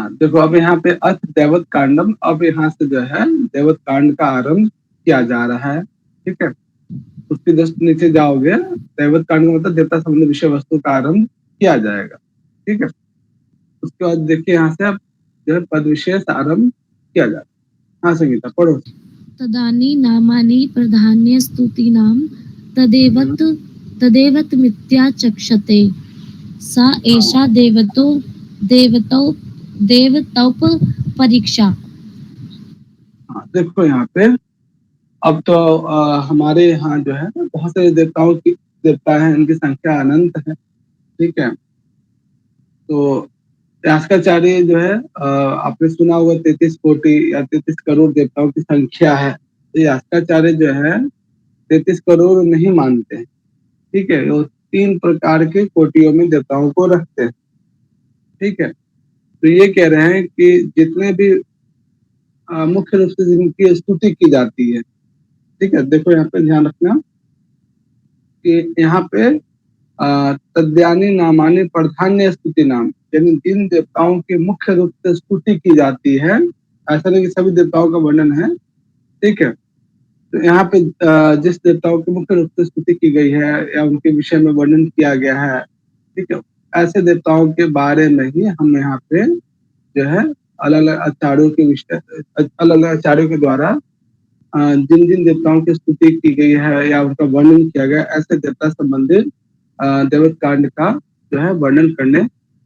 हाँ देखो, अब यहाँ पे अथ दैवत कांडम, अब यहाँ से जो है दैवत कांड का आरंभ किया जा रहा है। ठीक है, उसके जस्ट नीचे जाओगे, दैवत कांड का मतलब देवता संबंधी विषय वस्तु का आरंभ किया जाएगा। ठीक है, उसके बाद देखिए यहाँ से अब जो है पद विशेष आरंभ किया जाएगा। हाँ संगीता पढ़ो। तदानी नामानि प्रधान्य स्तुतीनां तदेवत तदेवत मिथ्या चक्षते सा एषा देवतो देवतो देवतोप परीक्षा। हाँ देखो यहाँ पे अब तो हमारे यहाँ जो है बहुत सारे देवताओं की देवता है, इनकी संख्या अनंत है। ठीक है, तो यास्काचार्य जो है आपने सुना होगा 33 कोटि या 33 करोड़ देवताओं की संख्या है। तो यास्काचार्य जो है 33 करोड़ नहीं मानते हैं। ठीक है, वो 3 प्रकार के कोटियों में देवताओं को रखते हैं। ठीक है, तो ये कह रहे हैं कि जितने भी मुख्य रूप से जिनकी स्तुति की जाती है। ठीक है, देखो यहाँ पे ध्यान रखना कि यहाँ पे तद्यानी नामानी प्रधान्य स्तुति नाम, यानी जिन देवताओं की मुख्य रूप से स्तुति की जाती है, ऐसा नहीं कि सभी देवताओं का वर्णन है। ठीक है, तो यहाँ पे जिस देवताओं की मुख्य रूप से स्तुति की गई है या उनके विषय में वर्णन किया गया है, ठीक है, ऐसे देवताओं के बारे में ही हम यहाँ पे जो है अलग अलग आचार्यों के विषय, अलग अलग आचार्यों के द्वारा जिन जिन देवताओं की स्तुति की गई है या उनका वर्णन किया गया, ऐसे देवता संबंधित देवत कांड का जो है वर्णन करने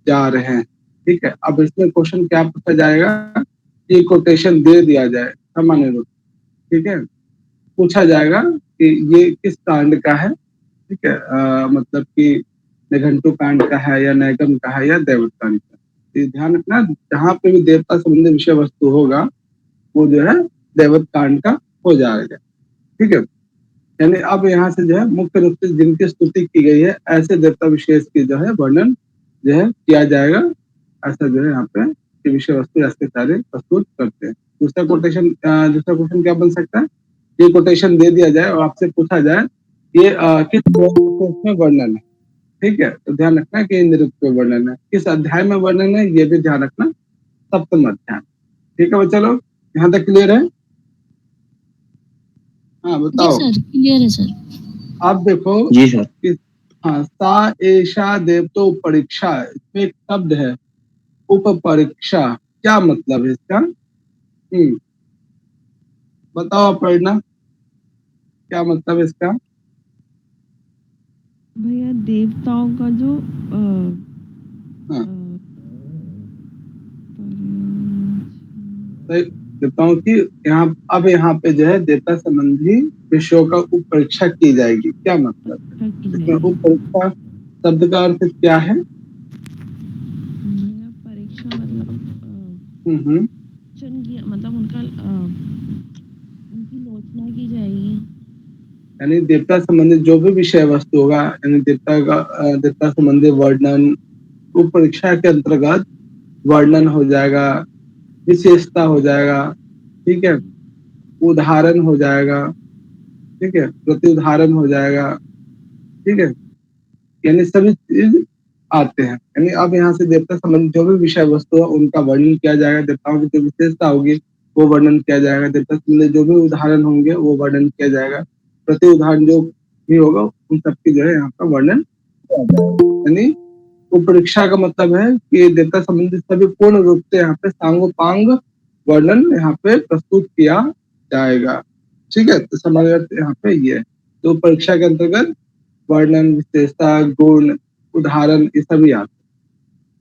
जा रहे हैं। ठीक है, अब इसमें क्वेश्चन क्या पूछा जाएगा, ये कोटेशन दे दिया जाए सामान्य रूप। ठीक है, पूछा जाएगा कि ये किस कांड का है। ठीक है, मतलब कि निघंटु कांड का है या नैगम का है या देवत कांड का। तो ध्यान रखना, जहाँ पे भी देवता संबंधी विषय वस्तु होगा वो जो है देवत कांड का हो जाएगा। ठीक है, यानी अब यहाँ से जो है मुख्य रूप से जिनकी स्तुति की गई है ऐसे देवता विशेष की जो है वर्णन जो है किया जाएगा। ऐसा जो है यहाँ पे विषय वस्तु ऐसे सारे प्रस्तुत करते हैं। दूसरा क्वेश्चन क्या बन सकता है, ये कोटेशन दे दिया जाए और आपसे पूछा जाए ये किस में वर्णन है। ठीक है, तो ध्यान रखना कि निरुक्त वर्णन है, किस अध्याय में वर्णन है ये भी ध्यान रखना, सप्तम अध्याय। ठीक है बच्चा लोग, यहाँ तक क्लियर है? हाँ बताओ। जी सर, क्लियर है सर। आप देखो जी सर। कि हाँ, सा एषा देवतो परीक्षा, इसमें एक शब्द है उपपरीक्षा, क्या मतलब है इसका? बताओ अपर्णा, क्या मतलब है इसका? भैया देवताओं का जो हाँ, देवताओं की यहाँ अब यहाँ पे जो है देवता संबंधी विषयों का उपपरीक्षा की जाएगी, क्या मतलब है इसमें? उपपरीक्षा शब्द का अर्थ क्या है? भैया परीक्षा मतलब मतलब उनका उनकी लोचना की जाएगी। यानी देवता संबंधित जो भी विषय वस्तु होगा, यानी देवता संबंधी वर्णन उप परीक्षा के अंतर्गत वर्णन हो जाएगा, विशेषता हो जाएगा। ठीक है, उदाहरण हो जाएगा। ठीक है, प्रति उदाहरण हो जाएगा। ठीक है, यानी सभी चीज आते हैं। यानी अब यहाँ से देवता संबंधित जो भी विषय वस्तु है उनका वर्णन किया जाएगा, देवताओं की जो विशेषता होगी वो वर्णन किया जाएगा, देवता संबंधित जो भी उदाहरण होंगे वो वर्णन किया जाएगा, प्रति उदाहरण जो भी होगा उन सबकी जो है यहाँ का वर्णन किया जाएगा। यानी उपरीक्षा का मतलब है कि देवता संबंधित सभी पूर्ण रूप से यहाँ पे सांगोपांग वर्णन यहाँ पे प्रस्तुत किया जाएगा। ठीक है, तो सामान्य अर्थ यहाँ पे ये, तो परीक्षा के अंतर्गत वर्णन, विशेषता, गुण, उदाहरण ये सभी आते हैं।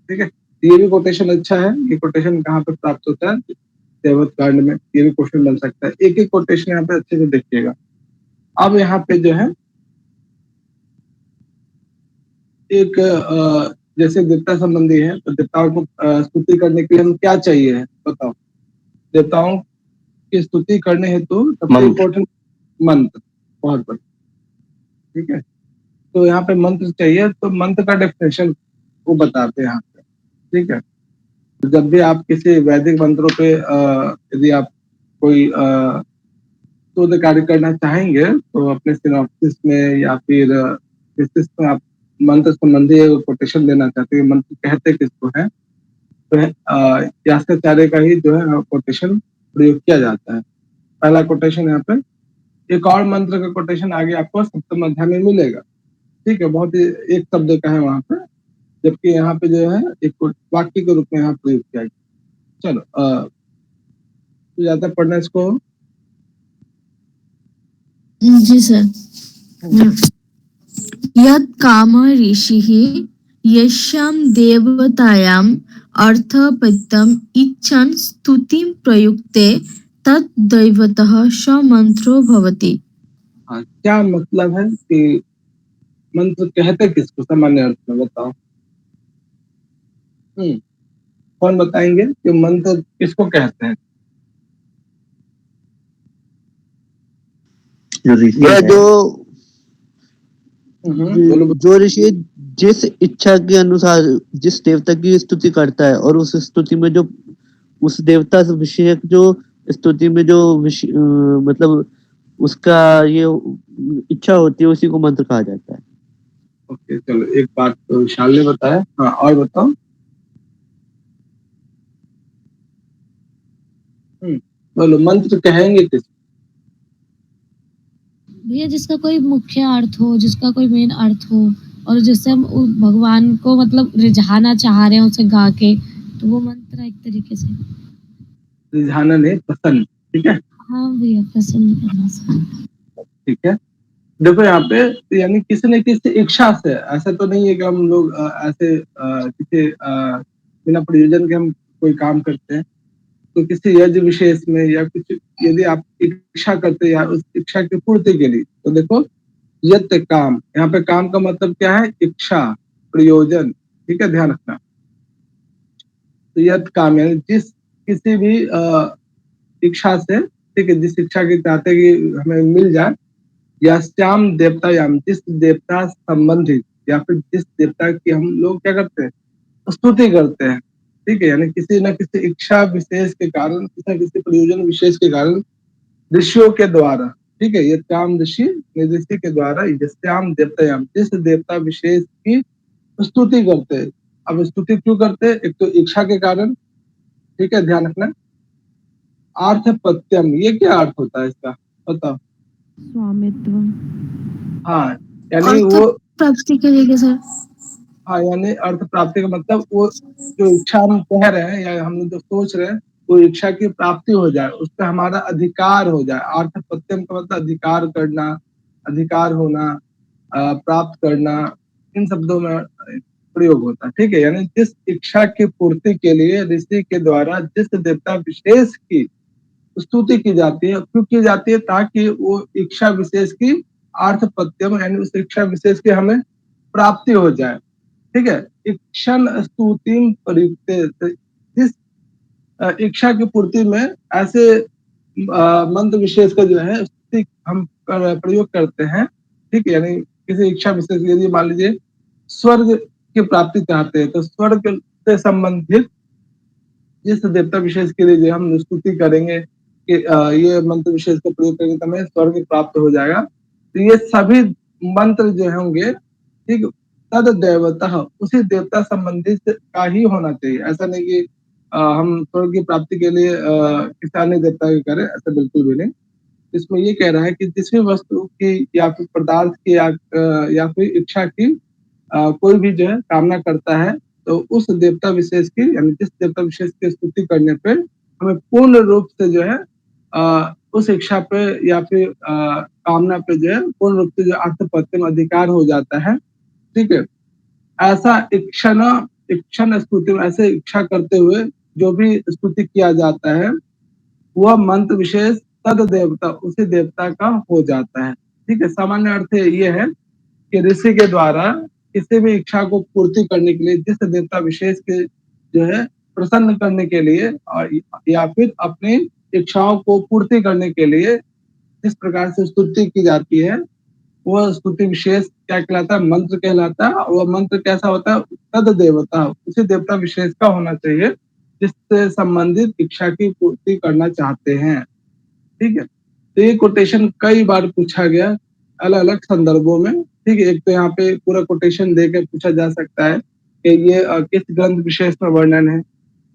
ठीक है, ये भी कोटेशन अच्छा है। ये कोटेशन कहाँ पे प्राप्त होता है? देवत कांड में। ये भी क्वेश्चन बन सकता है, एक एक कोटेशन यहाँ पे अच्छे से देखिएगा। अब यहाँ पे जो है एक जैसे देवता संबंधी है, तो देवताओं को स्तुति करने के लिए हम क्या चाहिए है बताओ? देवताओं की स्तुति करने हेतु सबसे इम्पोर्टेंट मंत्र, बहुत बड़ा। ठीक है, तो यहाँ पे मंत्र चाहिए, तो मंत्र का डेफिनेशन वो बताते हैं यहाँ पे। ठीक है, तो जब भी आप किसी वैदिक मंत्रों पे यदि आप कोई शोध कार्य करना चाहेंगे तो अपने सिनॉप्सिस में या फिर थीसिस में आप मंत्र संबंधी कोटेशन देना चाहते हैं, मंत्र कहते किसको है, तो यास्काचार्य का ही जो है कोटेशन प्रयोग किया जाता है। पहला कोटेशन यहाँ पे, एक और मंत्र का कोटेशन आगे आपको सप्तम अध्याय में मिलेगा, ठीक है, बहुत ही एक शब्द का है वहां पे, जबकि यहाँ पे जो है एक वाक्य के रूप में यहाँ प्रयोग किया गया। चलो तो जाता पढ़ना इसको। जी सर। यत् काम ऋषिः यस्यां देवतायाम् अर्थपत्यम् इच्छन् स्तुतिं प्रयुक्ते तत् दैवतः स मंत्रो भवति। हाँ, क्या मतलब है कि मंत्र कहते किसको, सामान्य अर्थ में बताओ। कौन बताएंगे कि मंत्र किसको कहते हैं? या जो बोलो। जो ऋषि जिस इच्छा के अनुसार जिस देवता की स्तुति करता है और उस स्तुति में जो उस देवता से विषयक जो स्तुति में जो मतलब उसका ये इच्छा होती है उसी को मंत्र कहा जाता है। ओके, चलो एक बात तो विशाल ने बताया। हाँ, और बताओ। बोलो, मंत्र कहेंगे किस? भैया जिसका कोई मुख्य अर्थ हो, जिसका कोई मेन अर्थ हो, और जिससे हम भगवान को मतलब रिझाना चाह रहे हैं उसे गा के, तो वो मंत्र एक तरीके से रिझाना नहीं, पसंद, ठीक है। हाँ भैया, प्रसन्न करना सर। ठीक है, देखो यहाँ पे तो यानी किसी न किसी इच्छा से, ऐसा तो नहीं है कि हम लोग ऐसे किसी बिना प्रयोजन के हम कोई काम करते हैं, तो किसी यज्ञ विशेष में या कुछ यदि आप इच्छा करते हैं या उस इच्छा की पूर्ति के लिए, तो देखो यत काम, यहाँ पे काम का मतलब क्या है? इच्छा, प्रयोजन, ठीक है, ध्यान रखना। तो यत काम यानी जिस किसी भी इच्छा से, ठीक है, जिस इच्छा की चाहते कि हमें मिल जाए, या श्याम देवतायाम, जिस देवता संबंधित या फिर जिस देवता की हम लोग क्या करते हैं? स्तुति करते हैं, ठीक है, यानी किसी न किसी इच्छा विशेष के कारण, किसी न किसी प्रयोजन विशेष के कारण ऋषियों के द्वारा, ठीक है, ये श्याम ऋषि ऋषि के द्वारा श्याम देवतायाम, जिस देवता विशेष की स्तुति करते हैं। अब स्तुति क्यों करते हैं? एक तो इच्छा के कारण, ठीक है, ध्यान रखना। आर्थपत्यम, ये क्या अर्थ होता है इसका, बताओ। स्वामित्व। हाँ, यानी वो प्राप्ति के लिए सर। हाँ, यानी अर्थ प्राप्ति का मतलब वो जो इच्छा हम कह रहे हैं या हम जो सोच रहे हैं, वो इच्छा की प्राप्ति हो जाए, उस पर हमारा अधिकार हो जाए। आर्थपत्यम का मतलब अधिकार करना, अधिकार होना, प्राप्त करना, इन शब्दों में प्रयोग होता है, ठीक है। यानी जिस इच्छा की पूर्ति के लिए ऋषि के द्वारा जिस देवता विशेष की स्तुति की जाती है, क्यों की जाती है? ताकि वो इच्छा विशेष की आर्थपत्यम यानी उस इच्छा विशेष की हमें प्राप्ति हो जाए, ठीक है। इक्षण स्तुतिम प्रयुक्ते, जिस इच्छा की पूर्ति में ऐसे मंत्र विशेष का जो है स्तुति हम प्रयोग करते हैं, ठीक है। यानी किसी इच्छा विशेष, यदि मान लीजिए स्वर्ग की प्राप्ति चाहते हैं, तो स्वर्ग से संबंधित जिस देवता विशेष के लिए जो हम स्तुति करेंगे कि ये मंत्र विशेष का प्रयोग करेंगे तो हमें स्वर्ग प्राप्त हो जाएगा, तो ये सभी मंत्र जो होंगे, ठीक, तद देवता, उसी देवता संबंधित का ही होना चाहिए। ऐसा नहीं कि हम स्वर्ग की प्राप्ति के लिए किसी अन्य देवता की करें, ऐसा बिल्कुल भी नहीं। इसमें ये कह रहा है कि जिस भी वस्तु की या फिर पदार्थ की या फिर इच्छा की कोई भी जो है कामना करता है, तो उस देवता विशेष की यानी जिस देवता विशेष की स्तुति करने पे हमें पूर्ण रूप से जो है उस इच्छा पे या फिर कामना पे जो है पूर्ण रूप से जो अर्थपत्य में अधिकार हो जाता है, ठीक है। ऐसा इक्षण स्तुति में ऐसे इच्छा करते हुए जो भी स्तुति किया जाता है, वह मंत्र विशेष तद देवता, उसी देवता का हो जाता है, ठीक है। सामान्य अर्थ ये है कि ऋषि के द्वारा किसी भी इच्छा को पूर्ति करने के लिए जिस देवता विशेष के जो है प्रसन्न करने के लिए और या फिर अपनी इच्छाओं को पूर्ति करने के लिए जिस प्रकार से स्तुति की जाती है, वह स्तुति विशेष क्या कहलाता है? मंत्र कहलाता है। और वह मंत्र कैसा होता है? तद देवता, उसी देवता विशेष का होना चाहिए जिससे संबंधित इच्छा की पूर्ति करना चाहते हैं, ठीक है। तो ये कोटेशन कई बार पूछा गया अलग अलग संदर्भों में, ठीक है। एक तो यहाँ पे पूरा कोटेशन देकर पूछा जा सकता है कि ये किस ग्रंथ विशेष में वर्णन है,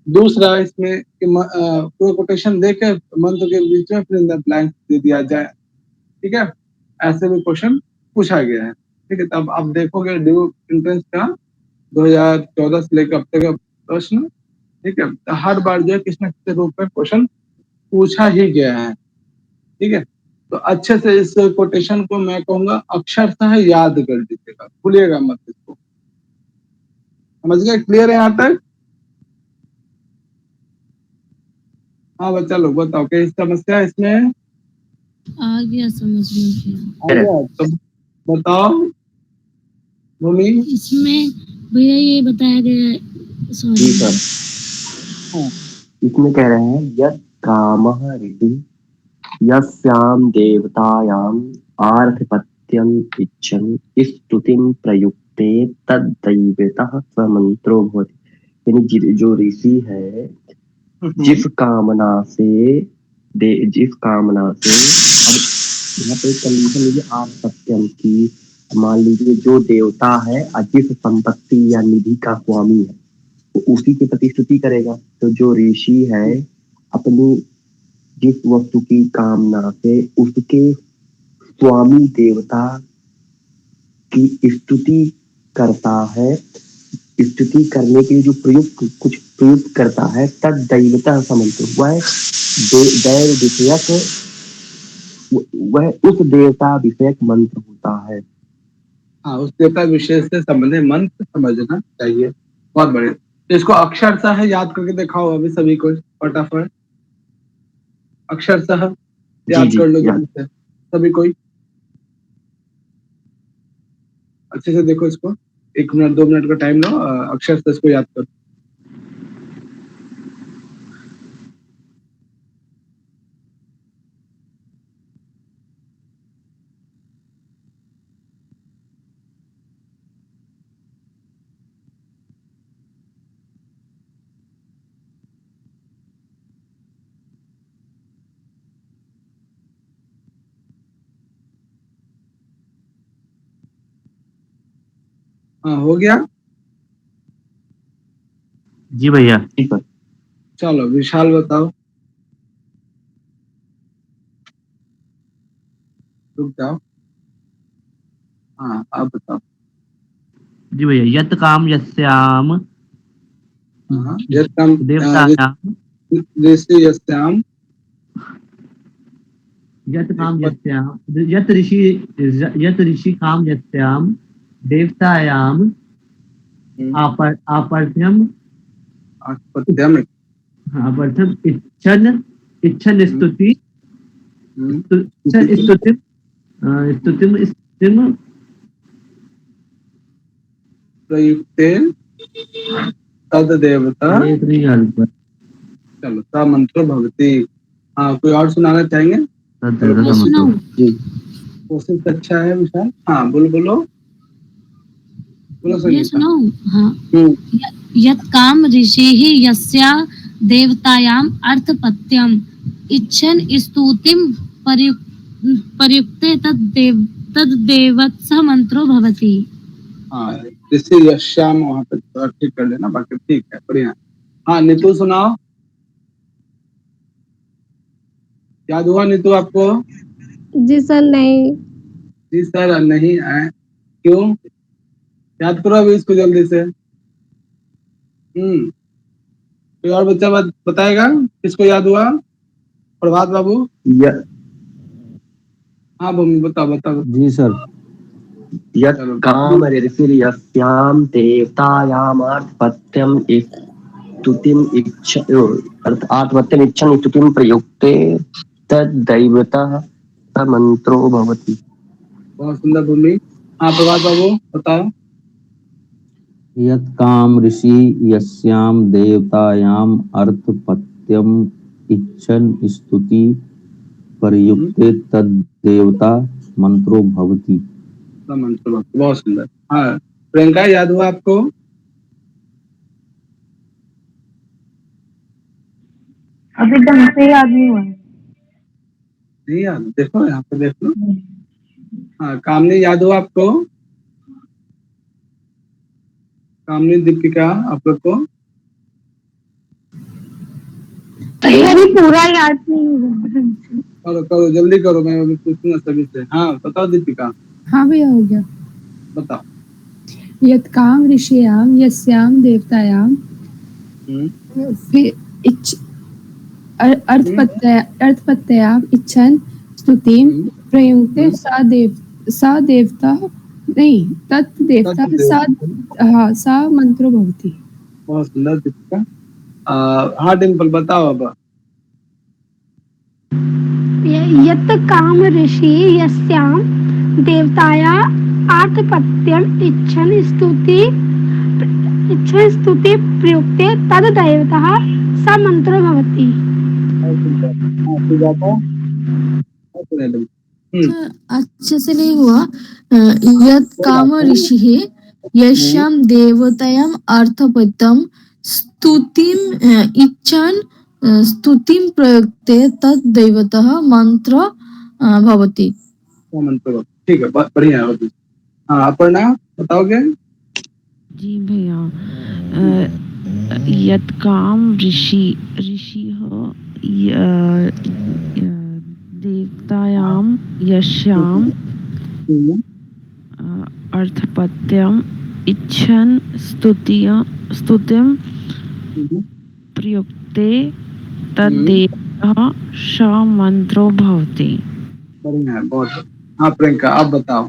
दूसरा इसमें कि पूरा कोटेशन देके मंत्र के बीच में फिर इन द ब्लैंक दे दिया जाए, ठीक है। ऐसे भी क्वेश्चन पूछा गया है, ठीक है। तब आप देखोगे ड्यू एंट्रेंस का 2014 से लेकर अब तक का प्रश्न, ठीक है, तो हर बार जो है किसी न किसी रूप में क्वेश्चन पूछा ही गया है, ठीक है। तो अच्छे से इस कोटेशन को मैं कहूंगा अक्षरशः याद कर लीजिएगा, भूलिएगा मत इसको। समझ गए? क्लियर है यहाँ तक? हाँ बच्चा लोग बताओ क्या समस्या है इसमें? आ गया समझ में भैया। आ गया तो बताओ भूमि। इसमें भैया ये बताया गया है, जी सॉरी सर, हाँ, इसमें कह रहे हैं यत् कामः ऋषि यस्याम देवतायाम आर्थिपत्यम इच्छन् स्तुतिं प्रयुक्ते तद्दैवतः स मंत्रो भवति। यानी जो ऋषि है जिस कामना से अब यहाँ पे कंडीशन लीजिए आर्थिपत्यम की, मान लीजिए जो देवता है जिस संपत्ति या निधि का स्वामी है तो उसी के प्रति स्तुति करेगा। तो जो ऋषि है अपनी जिस वस्तु की कामना से उसके स्वामी देवता की स्तुति करता है, स्तुति करने के लिए जो प्रयुक्त करता है तद दैवता समंत्र, वह दैव विषयक, वह उस देवता विषयक मंत्र होता है। हाँ, उस देवता विषय से संबंधित मंत्र समझना चाहिए। बहुत बढ़िया। तो इसको अक्षरशः याद करके दिखाओ अभी सभी को फटाफट, अक्षरशः याद जी कर लो याद। जल्दी से सभी कोई। अच्छे से देखो इसको, 1 मिनट 2 मिनट का टाइम लो, अक्षरशः इसको याद करो। हाँ हो गया। जी भैया। ठीक है, चलो विशाल बताओ, रुक जाओ। हाँ आप बताओ। जी भैया, यत् काम यस्याम हाँ यस्याम देवतायाम ऋषि यस्याम यत् काम यस्याम यत् ऋषि काम यस्याम देवतायाम आपर्थ्यम आस्पत्यम आपर्थ्यम इच्छन स्तुति स्तुतिम स्तुतिम स्तुतिम प्रयुक्ते तद देवता चलो सा मंत्र भवती। हाँ कोई और सुनाना चाहेंगे? मैं सुनाऊं? जी कोशिश अच्छा है विशाल। हाँ बोलो बोलो बोलो मैं संगीता। सुनाऊं? हाँ। हम्म, यत् काम ऋषिः यस्या देवतायाम अर्थपत्यम इच्छन् स्तुतिं प्रयुक्ते तद्देवत्स मंत्रो भवति। हाँ ऋषि यश्याम वहां पे थोड़ा ठीक कर लेना, बाकी ठीक है बढ़िया। हाँ नीतू सुनाओ, याद हुआ नीतू आपको? जी सर नहीं। जी सर नहीं आए, क्यों? याद करो अभी इसको जल्दी से। कोई और बच्चा बताएगा किसको याद हुआ? प्रभात बाबू। हाँ भूमि बताओ बताओ। जी सर। यत् काम ऋषि यस्याम देवतायाम आर्थिपत्यम स्तुतिम आर्थिपत्यम इच्छन् स्तुतिम प्रयुक्ते तद्दैवतः स मंत्रो भवति। बहुत सुंदर भूमि। हाँ प्रभात बाबू बताओ। यत् काम ऋषि यस्याम देवतायाम अर्थपत्यम इच्छन् स्तुति प्रयुक्ते तद्देवता मंत्रो भवति। मंत्र भवति, बहुत सुंदर। हाँ प्रियंका याद हुआ आपको? अभी ढंग से याद नहीं हुआ है। नहीं याद? देखो यहाँ पे देख लो। हाँ कामनी याद हुआ आपको? कामनी दीपिका आप लोग को? मेरी पूरा याद नहीं है। करो करो जल्दी करो, मैं अभी पूछूंगा सभी से। हाँ बताओ दीपिका, हाँ भैया हो गया। बताओ। यत्काम ऋषियाम यस्याम देवतायाम फिर अर्थपत्याम इच्छन स्तुतिम प्रयुक्ते सा देवता नहीं तत् देवता सा मंत्रो भवति। बहुत सुंदर दीपिका। हाँ डिम्पल बताओ अब। यत् काम ऋषि यस्याम देवताया आर्तपत्यम इच्छन स्तुति प्रयुक्ते तद देवतः स मंत्रो भवति। बहुत सुंदर। हाँ सुजाता, बहुत सुंदर। अच्छे से नहीं हुआ। यत् काम ऋषि यस्याम देवतायाम अर्थपत्यम स्तुतिम इच्छन स्तुतिम प्रयुक्ते तद देवतः मंत्र भवति। मंत्र, ठीक है, बहुत बढ़िया है। हाँ अपर्णा बताओगे। जी भैया, यत्काम ऋषिः देवतायां यस्यां अर्थपत्यम् इच्छन् स्तुतिं प्रयुक्ते तद्देवतः स मंत्रो भवति। बढ़िया है, बहुत। हाँ प्रियंका आप बताओ।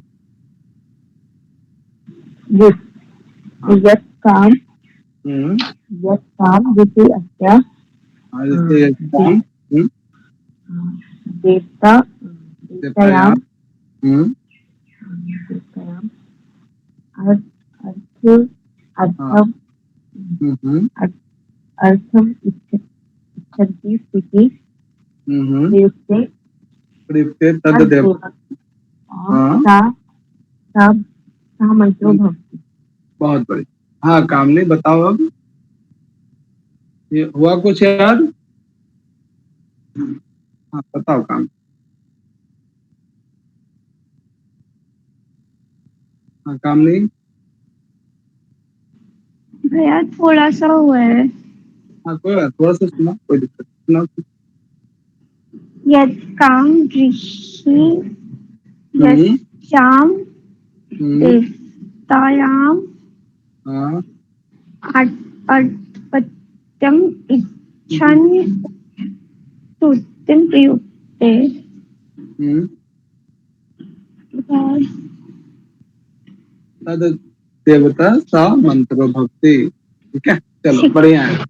यत्काम ऋषि अस्य देवतायाम अर्थम इच्छन्ति स्तुति प्रयुक्ते तद देवता सा मंत्रो भवति। बहुत बढ़िया। हाँ कामनी बताओ अब, ये हुआ कुछ याद? हाँ बताओ काम। हाँ कामनी। भैया थोड़ा सा हुआ है। हाँ कोई बात, थोड़ा सा सुना, कोई दिक्कत सुना। यत्काम ऋषि यस्याम देवतायाम अर्थपत्यम इच्छन स्तुतिं प्रयुक्ते तद देवता सा मंत्रो भक्ति। ठीक है, चलो बढ़िया है।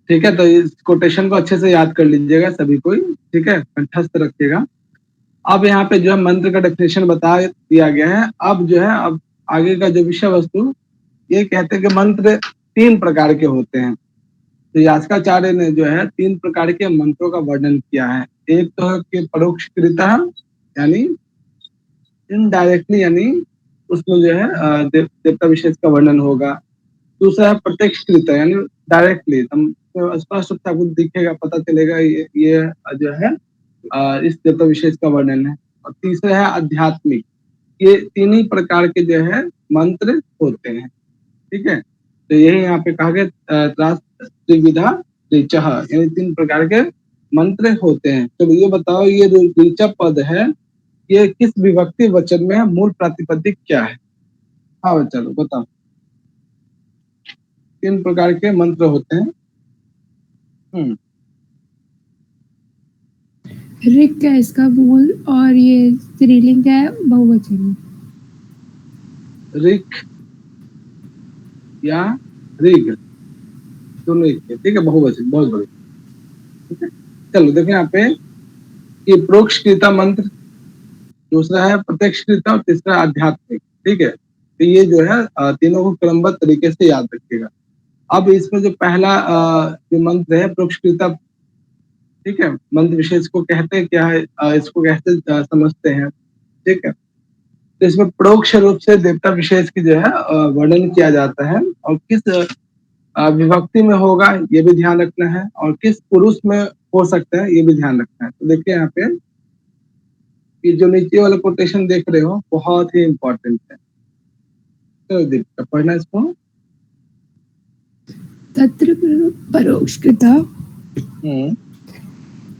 ठीक है, तो इस कोटेशन को अच्छे से याद कर लीजिएगा सभी कोई। ठीक है, कंठस्थ रखिएगा। अब यहाँ पे जो है मंत्र का डेफिनेशन बता दिया गया है। अब जो है, अब आगे का जो विषय वस्तु, ये कहते हैं कि मंत्र 3 प्रकार के होते हैं। तो यास्काचार्य ने जो है 3 प्रकार के मंत्रों का वर्णन किया है। एक तो है कि परोक्षकृतः, यानी इनडायरेक्टली, यानी उसमें जो है देवता विशेष का वर्णन होगा। दूसरा है प्रत्यक्षकृत, यानी डायरेक्टली हम स्पष्ट रूप से आपको दिखेगा, पता चलेगा ये जो है इस देवता विशेष का वर्णन है। और तीसरा है आध्यात्मिक। ये 3 ही प्रकार के जो है मंत्र होते हैं। ठीक है, तो यही यहाँ पे कहा गया त्रिविधा ऋचः, यानी 3 प्रकार के मंत्र होते हैं। तो ये बताओ, ये जो ऋचा पद है ये किस विभक्ति वचन में है, मूल प्रातिपदिक क्या है? हाँ चलो बताओ। 3 प्रकार के मंत्र होते हैं। ऋक है इसका मूल, और ये स्त्रीलिंग है, बहुवचन। ऋक या ऋग दोनों एक है। ठीक है, बहुवचन, बहुत बढ़िया। ठीक है, चलो देखो यहाँ पे ये प्रोक्षकृता मंत्र, दूसरा है प्रत्यक्षकृता और तीसरा आध्यात्मिक। ठीक है, तो ये जो है तीनों को क्रमबद्ध तरीके से याद रखिएगा। अब इसमें जो पहला जो मंत्र है प्रोक्षकृता, ठीक है, मंत्र विशेष को कहते हैं क्या है, इसको कैसे समझते हैं? ठीक है, तो इसमें परोक्ष रूप से देवता विशेष की जो है वर्णन किया जाता है, और किस विभक्ति में होगा ये भी ध्यान रखना है, और किस पुरुष में हो सकता है ये भी ध्यान रखना है। तो देखिए यहाँ पे ये जो नीचे वाला कोटेशन देख रहे हो बहुत ही इम्पोर्टेंट है, तो देखिए पढ़ना इसको। तत्र परोक्षकृता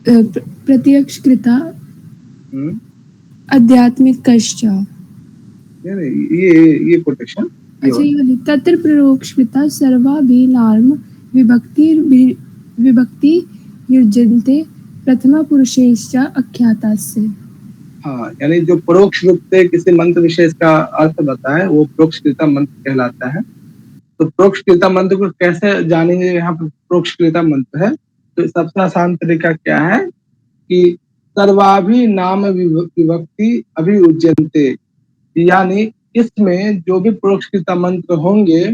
प्रत्यक्ष कृता हम्म, आध्यात्मिक कश्च। ये कोटेशन ये अच्छा, वाला। ये वाली तत्र परोक्षकृता सर्वाभिनाम विभक्ति युज्यन्ते प्रथमा पुरुषेश्च अख्यातास्य। हाँ, यानी जो परोक्ष रूप से किसी मंत्र विशेष का अर्थ बताए वो परोक्षकृता मंत्र कहलाता है। तो परोक्षकृता मंत्र को कैसे जानेंगे, यहाँ पर परोक्षकृता मंत्र है तो सबसे आसान तरीका क्या है कि सर्वाभि नाम विभक्ति अभिउज्यन्ते, यानी इसमें जो भी परोक्षकृता मंत्र होंगे,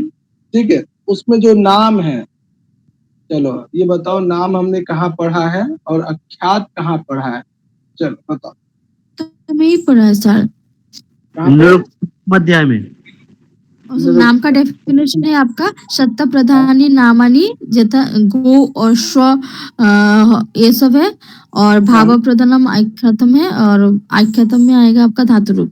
ठीक है, उसमें जो नाम है, चलो ये बताओ नाम हमने कहाँ पढ़ा है और अख्यात कहाँ पढ़ा है, चलो बताओ तो मैं ही पढ़ा है सर। कहाँ पे? निरुक्त अध्याय में। और नाम का डेफिनेशन है आपका सत्ता प्रधानी नामानी जथा गो और स्व ये सब है, और भाव प्रधानम आख्यातम है, और आख्यातम में आएगा आपका धातु रूप।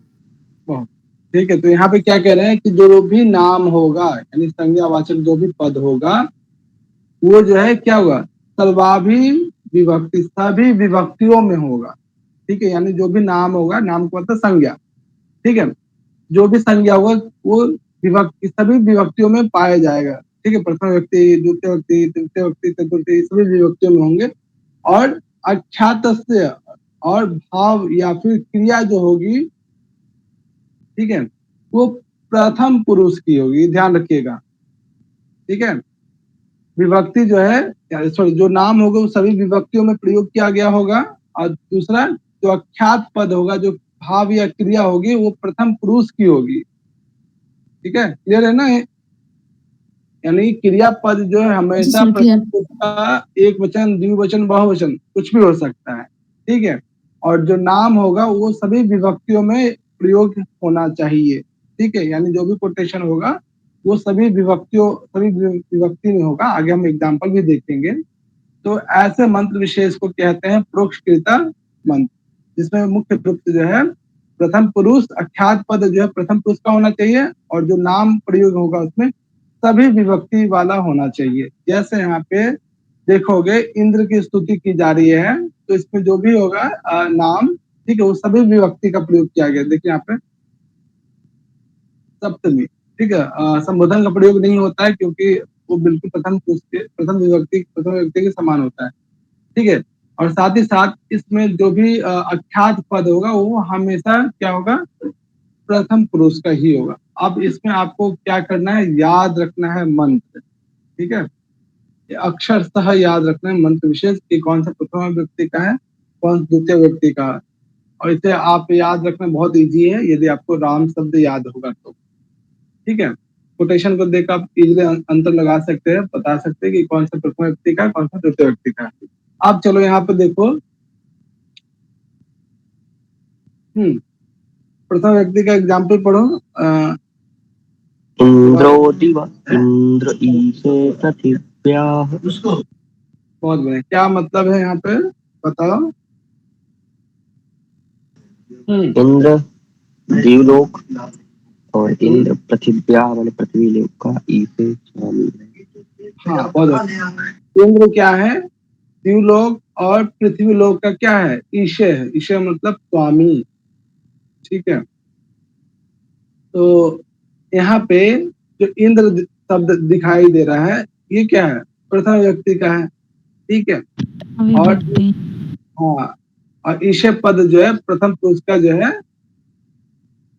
ठीक है, तो यहाँ पे क्या कह रहे हैं कि जो भी नाम होगा यानी संज्ञावाचक जो भी पद होगा वो जो है क्या होगा, सर्वाभि विभक्ति, सभी विभक्तियों में होगा। ठीक है, यानी जो भी नाम होगा, नाम का मतलब संज्ञा, ठीक है, जो भी संज्ञा होगा वो विभक्ति, सभी विभक्तियों में पाया जाएगा। ठीक है, प्रथम व्यक्ति, द्वितीय व्यक्ति, तृतीय व्यक्ति, चतुर्थी, सभी विभक्तियों में होंगे। और अख्यात और भाव या फिर क्रिया जो होगी, ठीक है, वो प्रथम पुरुष की होगी, ध्यान रखिएगा। ठीक है, विभक्ति जो है सॉरी जो नाम होगा वो सभी विभक्तियों में प्रयोग किया गया होगा। और दूसरा जो अख्यात पद होगा, जो भाव या क्रिया होगी वो प्रथम पुरुष की होगी। ठीक है, क्लियर है ना? यानी क्रिया पद जो है हमेशा सर क्लियर। प्रथम पुरुष का एक वचन, द्विवचन, बहुवचन कुछ भी हो सकता है। ठीक है, और जो नाम होगा वो सभी विभक्तियों में प्रयोग होना चाहिए। ठीक है, यानी जो भी कोटेशन होगा वो सभी विभक्ति में होगा। आगे हम एग्जाम्पल भी देखेंगे। तो ऐसे मंत्र विशेष को कहते हैं परोक्षकृता मंत्र, जिसमें मुख्य रूप से जो है प्रथम पुरुष, अख्यात पद जो है प्रथम पुरुष का होना चाहिए, और जो नाम प्रयोग होगा उसमें सभी विभक्ति वाला होना चाहिए। जैसे यहाँ पे देखोगे इंद्र की स्तुति की जा रही है, तो इसमें जो भी होगा नाम, ठीक है, वो सभी विभक्ति का प्रयोग किया गया। देखिए यहाँ पे सप्तमी, ठीक है, संबोधन का प्रयोग नहीं होता है क्योंकि वो बिल्कुल प्रथम व्यक्ति के समान होता है। ठीक है, और साथ ही साथ इसमें जो भी अख्यात पद होगा वो हमेशा क्या होगा, प्रथम पुरुष का ही होगा। अब इसमें आपको क्या करना है, याद रखना है मंत्र। ठीक है, अक्षरशः याद रखना है मंत्र विशेष कि कौन सा प्रथम व्यक्ति का है, कौन द्वितीय व्यक्ति का है। और इसे आप याद रखना बहुत इजी है यदि आपको राम शब्द याद होगा तो। ठीक है, कोटेशन को देख आप इजीली अंतर लगा सकते हैं, बता सकते हैं कि कौन सा प्रथम व्यक्ति का, कौन सा द्वितीय व्यक्ति का। आप चलो यहाँ पे देखो, प्रथम व्यक्ति का एग्जाम्पल पढ़ो। इंद्रोदिव इंद्र ईशे पृथिव्याः। बहुत बढ़िया, क्या मतलब है यहाँ पे बताओ? इंद्र देवलोक और इंद्र पृथिव्याः माने पृथ्वी लोक का ईशे स्वामी। हाँ, बहुत बढ़िया। इंद्र क्या है, देवलोक, और पृथ्वी लोक का क्या है, ईशे है। ईशे मतलब स्वामी। ठीक है, तो यहाँ पे जो इंद्र शब्द दिखाई दे रहा है ये क्या है, प्रथम व्यक्ति का है। ठीक है, और हाँ, और ईशे पद जो है प्रथम पुरुष का जो है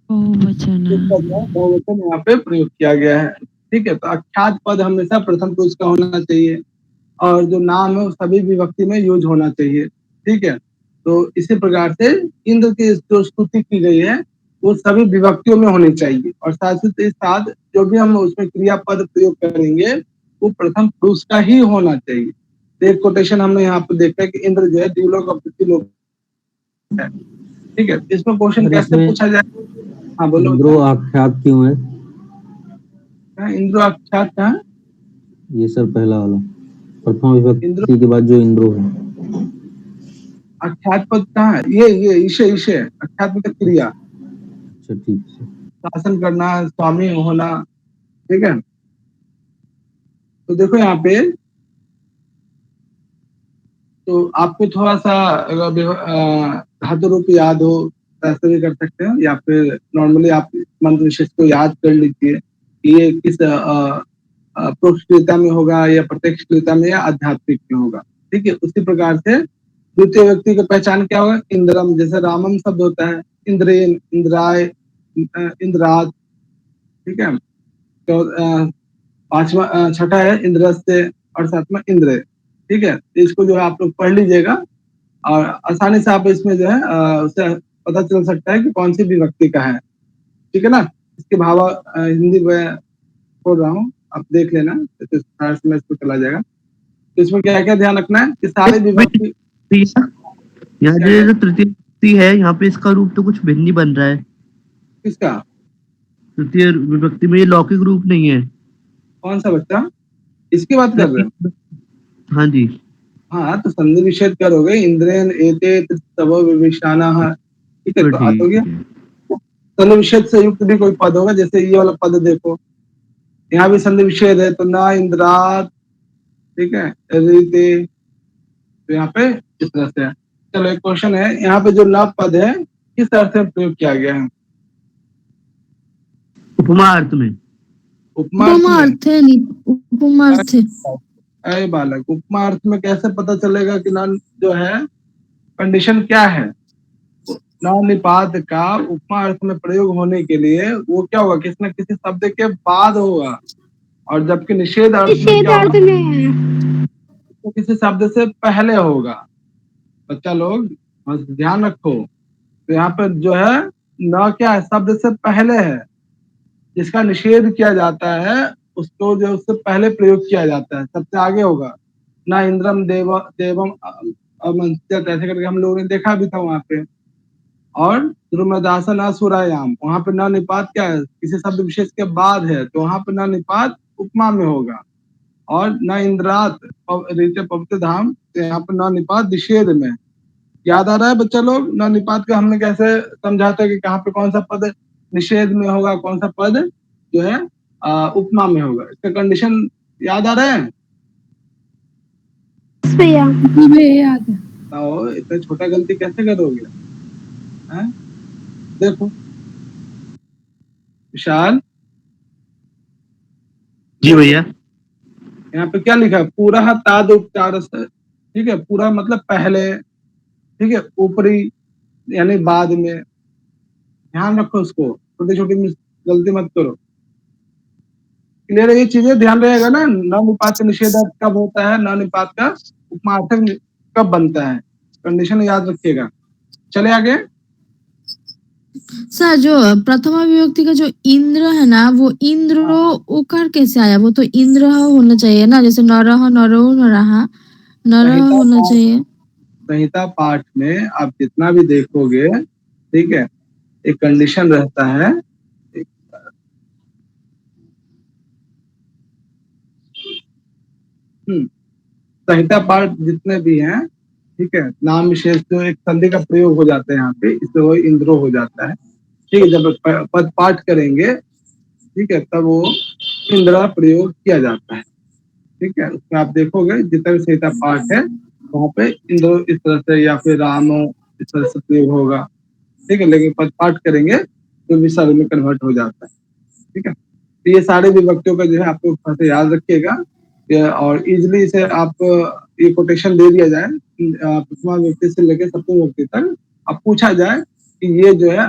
बहुवचन यहाँ पे प्रयोग किया गया है। ठीक है, तो अख्यात पद हमेशा प्रथम पुरुष का होना चाहिए, और जो नाम है वो सभी विभक्ति में यूज होना चाहिए। ठीक है, तो इसी प्रकार से इंद्र की जो स्तुति की गई है वो सभी विभक्तियों में होनी चाहिए, और साथ ही साथ जो भी हम उसमें क्रियापद प्रयोग करेंगे वो प्रथम पुरुष का ही होना चाहिए। तो एक कोटेशन हमने यहाँ पे देखा है कि इंद्र जो है देवलोक और पृथ्वीलोक है। ठीक है, इसमें क्वेश्चन कैसे पूछा जाए? हाँ बोलो। इंद्रो आख्यात क्यों है? इंद्रो आख्यात कहाँ? ये सर पहला वाला प्रथम विभक्ति के बाद जो इंद्रो है। अख्यात पद कहाँ है? ये ईशे अख्यात मतलब क्रिया। अच्छा ठीक है। शासन करना, स्वामी होना। ठीक है, तो देखो यहाँ पे तो आपको थोड़ा सा धातु रूप याद हो तो ऐसे भी कर सकते हैं, या फिर नॉर्मली आप मंत्र विशेष को याद कर लीजिए कि ये किस प्रोक्षता में होगा या प्रत्यक्षता में या आध्यात्मिक में होगा। ठीक है, उसी प्रकार से द्वितीय व्यक्ति की पहचान क्या होगा? इंद्रम, जैसे रामम शब्द होता है, इंद्रेन, इंद्राय, इंद्रात। ठीक है, तो पांचवा छठा है इंद्रस्य और सातवां इंद्र। ठीक है, तो इसको जो है आप लोग पढ़ लीजिएगा और आसानी से आप इसमें जो है उससे पता चल सकता है कि कौन सी विभक्ति का है। ठीक है ना, इसके भाव हिंदी में बोल रहा हूँ, आप देख लेना, तो में इसको चला जाएगा। तो इसमें क्या क्या ध्यान रखना है कि सारे विभक्ति यहाँ जो तृतीय विभक्ति है, यहाँ पे इसका रूप तो कुछ भिन्न ही बन रहा है। किसका? तृतीय विभक्ति में ये लौकिक रूप नहीं है। कौन सा बच्चा? इसकी बात कर रहे हैं? हाँ जी। हाँ, तो संधि विच्छेद करोगे, इंद्रेन एते तव विविशाना। ठीक है, तो आ तो गया। संधि विच्छेद से युक्त भी कोई पद होगा, जैसे ये वाला पद देखो, यहाँ भी संधि विच्छेद है, तो ना इंद्रात, ठीक है, रीते, तो यहाँ पे इस तरह से है। चलो एक क्वेश्चन है, यहाँ पे जो न पद है किस अर्थ में प्रयोग किया गया है? उपमा अर्थ में। उपमा अर्थ है, उपमा अर्थ है। अरे बालक, उपमा अर्थ में कैसे पता चलेगा कि न जो है कंडीशन क्या है? न निपात का उपमा अर्थ में प्रयोग होने के लिए वो क्या होगा? किसी न किसी शब्द के बाद होगा, और जबकि निषेध अर्थ में क्या होगा? तो किसी शब्द से पहले होगा। बच्चा लोग बस ध्यान रखो, तो यहाँ पर जो है न क्या है? शब्द से पहले है, जिसका निषेध किया जाता है उसको जो उससे पहले प्रयोग किया जाता है, सबसे आगे होगा। ना इंद्रम देवम अमंस्यत, ऐसे करके हम लोगों ने देखा भी था वहां पे। और द्रुमदासन असुरायाम, वहां पे न निपात क्या है? किसी शब्द विशेष के बाद है, तो वहां पे न निपात उपमा में होगा। और न इंद्रात रीते पवित्र धाम, तो यहाँ पे न निपात निषेध में। याद आ रहा है बच्चा लोग, न निपात का हमने कैसे समझाते हैं कि कहाँ पे कौन सा पद निषेध में होगा, कौन सा पद जो है उपमा में होगा? इसका कंडीशन याद आ रहा है? याद है। तो इतना छोटा गलती कैसे करोगे? हैं? देखो विशाल जी भैया। यहाँ पे क्या लिखा है? पूरा ताद उपचार से, ठीक है, पूरा मतलब पहले, ठीक है, ऊपरी यानी बाद में। ध्यान रखो उसको, छोटी छोटी गलती मत करो। क्लियर है ये चीजें? ध्यान रहेगा ना, न निपात का निषेधार्थ कब होता है, न निपात का उपमार्थक कब बनता है, कंडीशन याद रखिएगा। चले आगे। सर, जो प्रथमा विभक्ति का जो इंद्र है ना, वो इंद्र उकार कैसे आया? वो तो इंद्र होना चाहिए ना, जैसे नरह, नरो, नरहा, नरह होना चाहिए। संहिता पाठ में आप जितना भी देखोगे, ठीक है, एक कंडीशन रहता है। संहिता पाठ जितने भी हैं, ठीक है, नाम विशेष जो एक संधि का प्रयोग हो जाता है यहाँ पे, इससे वो इंद्रो हो जाता है। ठीक है, जब पद पाठ करेंगे, ठीक है, तब वो इंद्रा प्रयोग किया जाता है। ठीक है, उसमें आप देखोगे जितना भी संहिता पाठ है वहां पे इंद्रो इस तरह से या फिर रामो इस तरह से प्रयोग होगा। ठीक है, लेकिन पद पाठ करेंगे तो विसर्ग में कन्वर्ट हो जाता है। ठीक है, तो ये सारे विभक्तियों का जो है आपको खासे याद रखिएगा, और इजिली इसे आप ये कोटेशन दे दिया जाए प्रथमा विभक्ति से लेकर सप्तमी विभक्ति तक, अब पूछा जाए कि ये जो है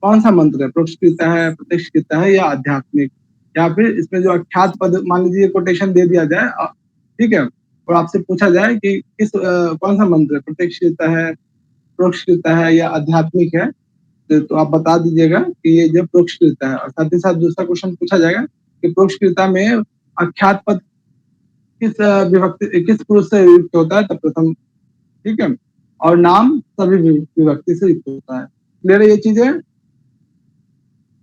कौन सा मंत्र है, प्रोक्षकृता है, प्रत्यक्षकृता है या आध्यात्मिक, या फिर इसमें जो अख्यात पद, मान लीजिए कोटेशन दे दिया जाए, ठीक है, और आपसे पूछा जाए कि किस कौन सा मंत्र है, प्रत्यक्षकृता है, प्रोक्षकृता है या आध्यात्मिक है, तो आप बता दीजिएगा कि ये जो प्रोक्षकृता है। और साथ ही साथ दूसरा क्वेश्चन पूछा जाएगा कि प्रोक्षकृता में अख्यात पद किस विभक्ति, किस पुरुष से युक्त होता है, तब प्रथम। ठीक है, और नाम सभी विभक्ति से युक्त होता है। क्लियर है ये चीजें?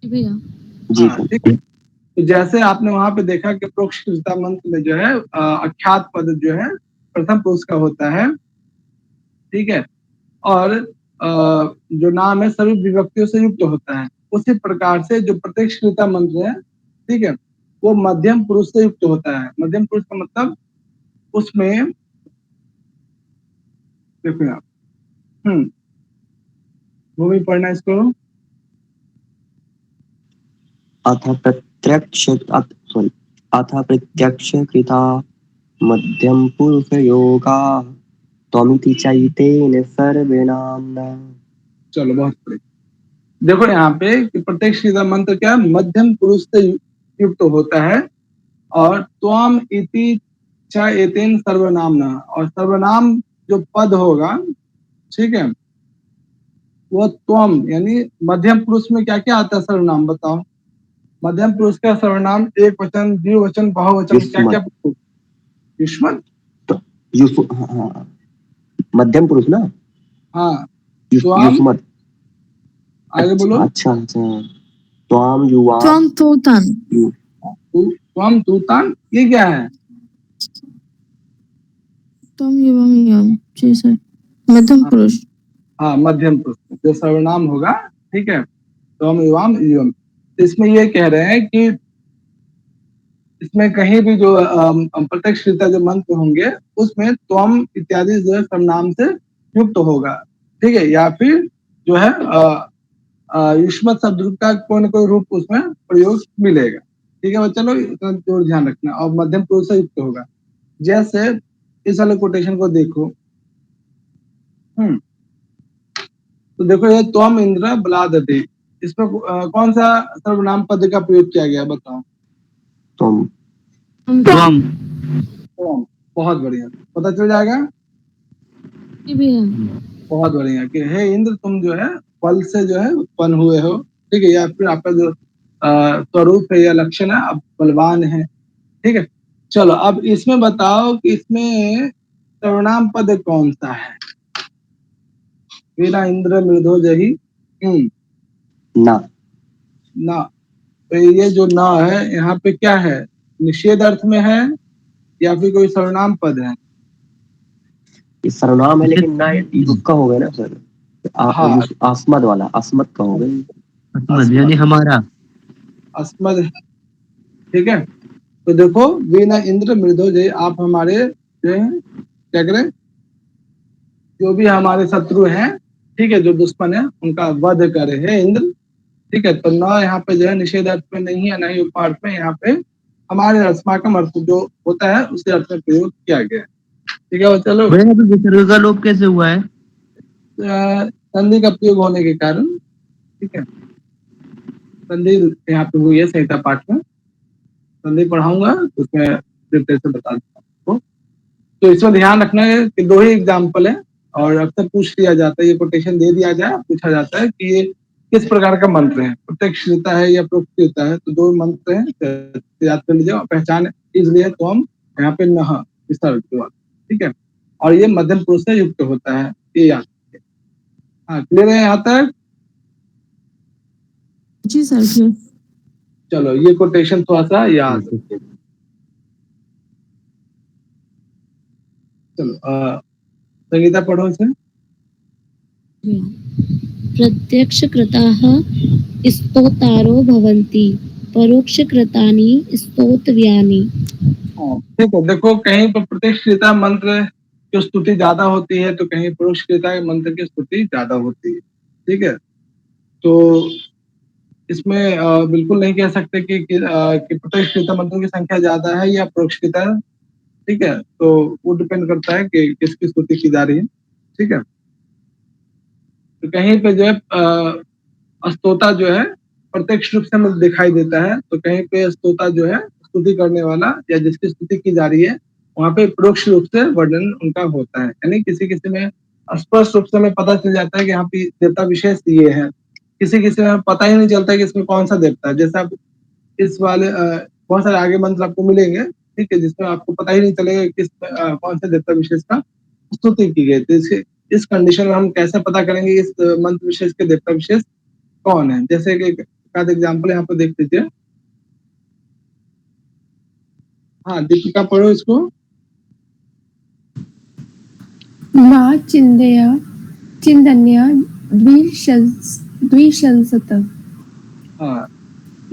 जी ठीक है, तो जैसे आपने वहां पे देखा कि प्रोक्षकृता मंत्र में जो है अख्यात पद जो है प्रथम पुरुष का होता है। ठीक है, और जो नाम है सभी विभक्तियों से युक्त होता है। उसी प्रकार से जो प्रत्यक्षकृता मंत्र है, ठीक है, वो मध्यम पुरुष से युक्त होता है। मध्यम पुरुष का मतलब उसमें देखो यहाँ भूमि पढ़ना इसको। अथ प्रत्यक्ष कृता मध्यम पुरुष योगा त्वमिति चैतेन सर्वेणाम्ना। चलो बहुत बढ़िया। देखो यहाँ पे कि प्रत्यक्ष कृता मंत्र क्या है? मध्यम पुरुष से युक्त होता है और त्वम इति च एतेन सर्वनामना, और सर्वनाम जो पद होगा, ठीक है, वो त्वम यानी मध्यम पुरुष में क्या क्या आता है सर्वनाम बताओ। मध्यम पुरुष का सर्वनाम एक वचन, द्विवचन, बहुवचन, क्या क्या? युष्मत। हाँ, मध्यम पुरुष ना। हाँ युष्मत। आगे बोलो। अच्छा त्वाम युवा त्वम तोतन, त्वम तूतान, ये क्या है? त्वम युवम यम, जी सर, मध्यम पुरुष। हाँ मध्यम पुरुष जो सर्वनाम होगा, ठीक है, त्वम युवाम युवम। इसमें ये कह रहे हैं कि इसमें कहीं भी जो प्रत्यक्ष कृता जो मंत्र होंगे उसमें त्वम इत्यादि जो है सर्वनाम से युक्त होगा, ठीक है, या फिर जो है युष्मत शब्द का कोई न कोई रूप उसमें प्रयोग मिलेगा, ठीक है। चलो इतना जरूर ध्यान रखना, और मध्यम पुरुष से युक्त होगा। जैसे इस वाले कोटेशन को देखो, तो देखो ये त्वम इंद्र बलादते, इसमें कौन सा सर्वनाम पद का प्रयोग किया गया बताओ। त्वम। त्वम, बहुत बढ़िया, पता चल जाएगा। बहुत बढ़िया कि हे इंद्र तुम जो है बल से जो है उत्पन्न हुए हो, ठीक है, या फिर आपका जो स्वरूप है या लक्षण है, आप बलवान है, ठीक है। चलो अब इसमें बताओ कि इसमें सर्वनाम पद कौन सा है। वीरा इंद्र मृदो जही ना। ना, तो ये जो ना है यहाँ पे क्या है? निषेध अर्थ में है या फिर कोई सर्वनाम पद है? ये सर्वनाम है, लेकिन ना युग का हो गया ना सर। हाँ अस्मद वाला, अस्मद का हो गया, यानी हमारा अस्मद, ठीक है। तो देखो वीना इंद्र मृदो जय, आप हमारे जो है क्या करें, जो भी हमारे शत्रु हैं, ठीक है, जो दुश्मन है उनका वध करे हे इंद्र, ठीक है। तो ना यहाँ पे जो है निषेध अर्थ में नहीं है, ना ही उपार्थ में, यहाँ पे हमारे अस्माकम अर्थ जो होता है उसी अर्थ में प्रयोग किया गया है, ठीक है। चलो विसर्ग का लोप कैसे हुआ है? संधि का प्रयोग होने के कारण, ठीक है, संधि यहाँ पे हुई है संहिता पाठ में, संधि पढ़ाऊंगा तो उसमें डिटेल से बता दूंगा आपको। तो इसमें ध्यान रखना है कि दो ही एग्जाम्पल है और अक्सर पूछ लिया जाता है, ये कोटेशन दे दिया जाए, पूछा जाता है कि ये किस प्रकार का मंत्र है, प्रत्यक्ष होता है या प्रोक्त है। तो दो मंत्र है, याद कर लीजिए, पहचान इजलिए तो हम यहाँ पे नह विसर्ग, ठीक है, और ये मध्यम पुरुष से युक्त होता है, ये याद। हाँ क्लियर है यहाँ तक? जी सर। चलो ये कोटेशन थोड़ा सा याद। चलो संगीता पढ़ो इसे। प्रत्यक्षकृताः स्तोतारो भवन्ति, परोक्षकृतानि स्तोतव्यानि। ठीक है, देखो कहीं पर प्रत्यक्षकृता मंत्र की स्तुति ज्यादा होती है तो कहीं परोक्षकृता मंत्र की स्तुति ज्यादा होती है, ठीक है। तो इसमें बिल्कुल नहीं कह सकते कि प्रत्यक्षकृता मंत्रों की संख्या ज्यादा है या परोक्षकृता, ठीक है। तो वो डिपेंड करता है कि किसकी स्तुति की जा रही है, ठीक है। तो कहीं पे जो है स्तोता जो है प्रत्यक्ष रूप से हमें दिखाई देता है, तो कहीं पे स्तोता जो है स्तुति करने वाला या जिसकी स्तुति की जा रही है वहां पे परोक्ष रूप से वर्णन उनका होता है, यानी किसी किसी में स्पष्ट रूप से हमें पता चल जाता है कि यहाँ पे देवता विशेष ये है, किसी किसी में पता ही नहीं चलता है कि इसमें कौन सा देवता है। जैसे आप इस वाले बहुत सारे आगे मंत्र आपको मिलेंगे, ठीक है, जिसमें आपको पता ही नहीं चलेगा किस कौन से देवता विशेष का स्तुति की गई। तो इस कंडीशन में हम कैसे पता करेंगे इस मंत्र विशेष के देवता विशेष कौन है? जैसे कि एक एग्जाम्पल यहाँ पे देख लीजिए। हाँ दीपिका पढ़ो इसको। माँ चिंदया चिंदन्या द्विशंसत। हाँ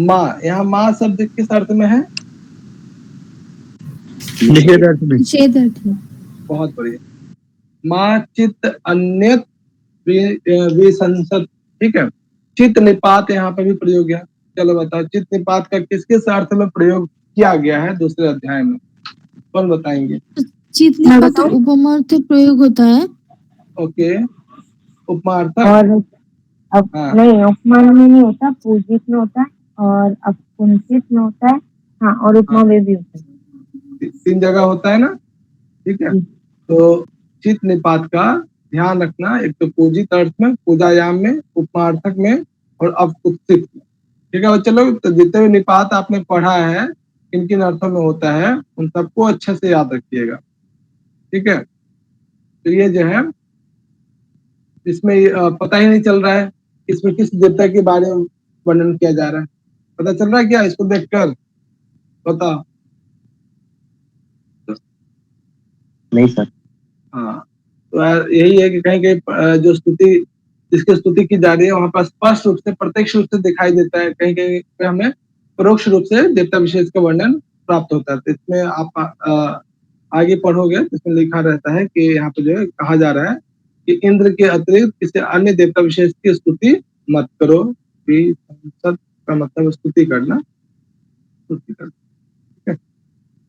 माँ, यहाँ माँ शब्द किस अर्थ में है? निषेध अर्थ में। निषेध अर्थ में। बहुत बढ़िया। माँ चित्त अन्यत विसंसत, ठीक है। चित्त निपात यहाँ पर भी प्रयोग है। चलो बताओ चित्त निपात का किस किस अर्थ में प्रयोग किया गया है दूसरे अध्याय में, कौन बताएंगे? चितने का तो उपमार्थ प्रयोग होता है। ओके, उपमार्थक। और अब हाँ नहीं, उपमान में नहीं होता, पूजित में होता है और अपकुंठित में होता है। हाँ, और उपमा हाँ, में भी होता है। तीन जगह होता है ना, ठीक है। जी। तो चित्त निपात का ध्यान रखना, एक तो पूजित अर्थ में, पूजायाम में, उपमार्थक में और अपकुत्सित में, ठीक है। और चलो, तो जितने भी निपात आपने पढ़ा है किन किन अर्थों में होता है उन सबको अच्छे से याद रखिएगा, ठीक है। तो ये जो है इसमें पता ही नहीं चल रहा है इसमें किस देवता के बारे में वर्णन किया जा रहा है, पता चल रहा है क्या इसको देखकर? बता। नहीं सर। हाँ, तो यही है कि कहीं कहीं जो स्तुति, जिसकी स्तुति की जा रही है वहां पर स्पष्ट रूप से, प्रत्यक्ष रूप से दिखाई देता है, कहीं कहीं पे हमें परोक्ष रूप से देवता विशेष का वर्णन प्राप्त होता है। तो इसमें आप आगे पढ़ोगे तो इसमें लिखा रहता है कि यहाँ पे जो है कहा जा रहा है कि इंद्र के अतिरिक्त किसी अन्य देवता विशेष की स्तुति मत करो। कि संसद का मतलब स्तुति करना, स्तुति करना, ठीक है।